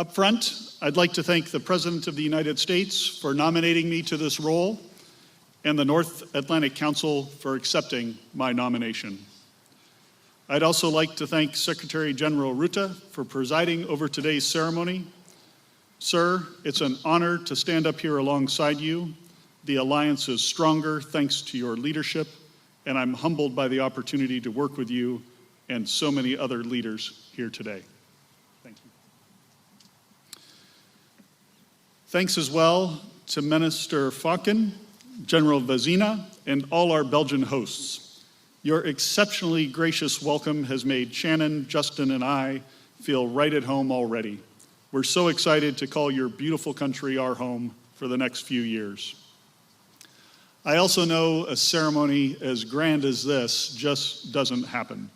Up front, I'd like to thank the President of the United States for nominating me to this role and the North Atlantic Council for accepting my nomination. I'd also like to thank Secretary General Rutte for presiding over today's ceremony. Sir, it's an honor to stand up here alongside you. The alliance is stronger thanks to your leadership, and I'm humbled by the opportunity to work with you and so many other leaders here today. Thank you. Thanks as well to Minister Falken, General Vezina, and all our Belgian hosts. Your exceptionally gracious welcome has made Shannon, Justin, and I feel right at home already. We're so excited to call your beautiful country our home for the next few years. I also know a ceremony as grand as this just doesn't happen.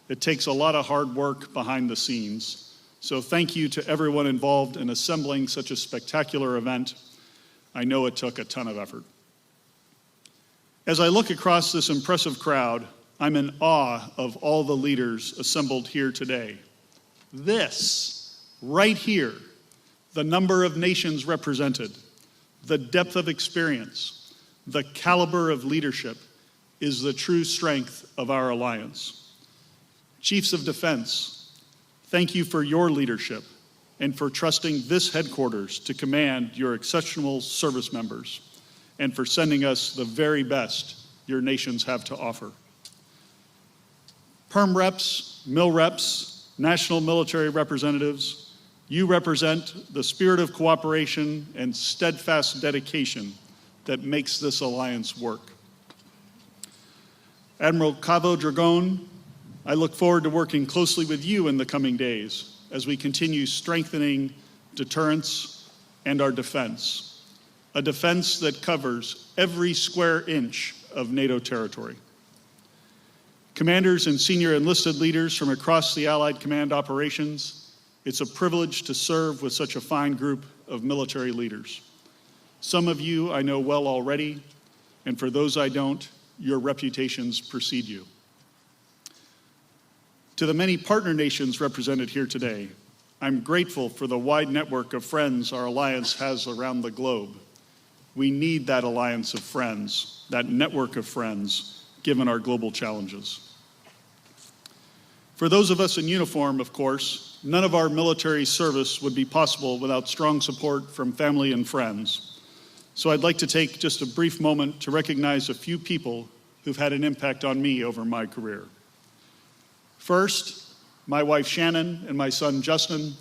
It takes a lot of hard work behind the scenes. So thank you to everyone involved in assembling such a spectacular event. I know it took a ton of effort. As I look across this impressive crowd, I'm in awe of all the leaders assembled here today. This, right here, the number of nations represented, the depth of experience, the caliber of leadership is the true strength of our alliance. Chiefs of Defense, thank you for your leadership and for trusting this headquarters to command your exceptional service members and for sending us the very best your nations have to offer. Perm reps, mil reps, national military representatives, you represent the spirit of cooperation and steadfast dedication that makes this alliance work. Admiral Cabo Dragon, I look forward to working closely with you in the coming days as we continue strengthening deterrence and our defense, a defense that covers every square inch of NATO territory. Commanders and senior enlisted leaders from across the Allied Command operations, it's a privilege to serve with such a fine group of military leaders. Some of you I know well already, and for those I don't, your reputations precede you. To the many partner nations represented here today, I'm grateful for the wide network of friends our alliance has around the globe. We need that alliance of friends, that network of friends, given our global challenges. For those of us in uniform, of course, none of our military service would be possible without strong support from family and friends. So I'd like to take just a brief moment to recognize a few people who've had an impact on me over my career. First, my wife Shannon and my son Justin.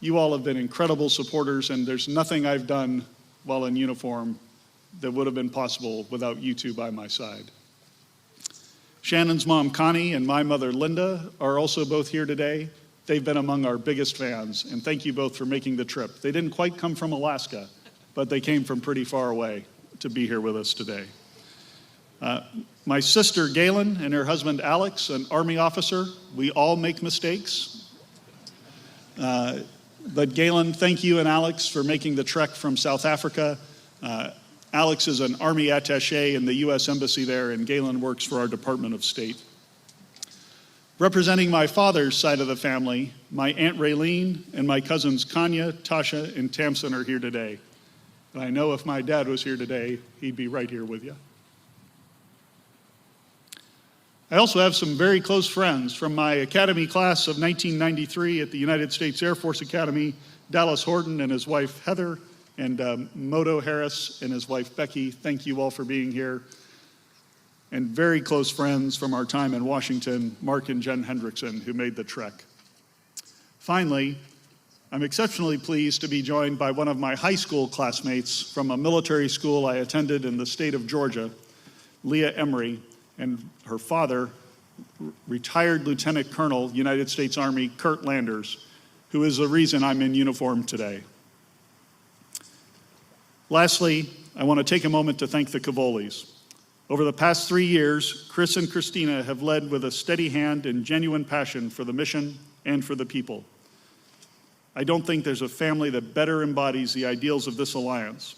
You all have been incredible supporters, and there's nothing I've done while in uniform that would have been possible without you two by my side. Shannon's mom Connie and my mother Linda are also both here today. They've been among our biggest fans, and thank you both for making the trip. They didn't quite come from Alaska, but they came from pretty far away to be here with us today. My sister Galen and her husband Alex, an Army officer. We all make mistakes. But Galen, thank you and Alex for making the trek from South Africa. Alex is an Army attaché in the U.S. Embassy there, and Galen works for our Department of State. Representing my father's side of the family, my Aunt Raylene and my cousins Kanya, Tasha, and Tamsin are here today. And I know if my dad was here today, he'd be right here with you. I also have some very close friends from my academy class of 1993 at the United States Air Force Academy, Dallas Horton and his wife Heather, and Moto Harris and his wife Becky. Thank you all for being here. And very close friends from our time in Washington, Mark and Jen Hendrickson, who made the trek. Finally, I'm exceptionally pleased to be joined by one of my high school classmates from a military school I attended in the state of Georgia, Leah Emery, and her father, retired Lieutenant Colonel, United States Army, Kurt Landers, who is the reason I'm in uniform today. Lastly, I want to take a moment to thank the Cavolis. Over the past 3 years, Chris and Christina have led with a steady hand and genuine passion for the mission and for the people. I don't think there's a family that better embodies the ideals of this alliance.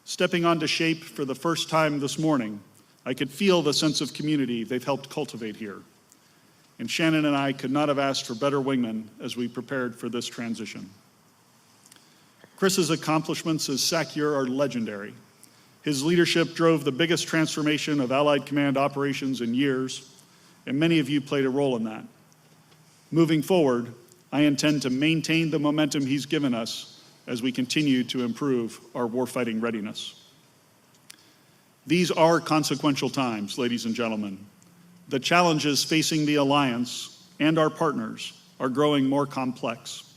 Stepping onto SHAPE for the first time this morning, I could feel the sense of community they've helped cultivate here. And Shannon and I could not have asked for better wingmen as we prepared for this transition. Chris's accomplishments as SACEUR are legendary. His leadership drove the biggest transformation of Allied Command operations in years, and many of you played a role in that. Moving forward, I intend to maintain the momentum he's given us as we continue to improve our warfighting readiness. These are consequential times, ladies and gentlemen. The challenges facing the Alliance and our partners are growing more complex.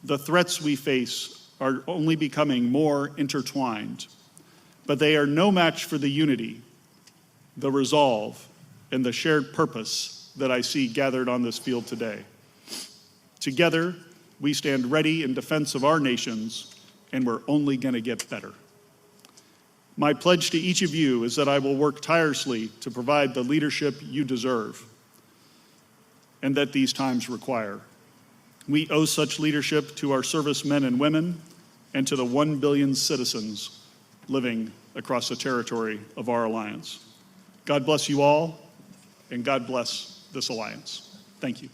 The threats we face are only becoming more intertwined, but they are no match for the unity, the resolve, and the shared purpose that I see gathered on this field today. Together, we stand ready in defense of our nations, and we're only going to get better. My pledge to each of you is that I will work tirelessly to provide the leadership you deserve and that these times require. We owe such leadership to our servicemen and women and to the 1 billion citizens living across the territory of our alliance. God bless you all, and God bless this alliance. Thank you.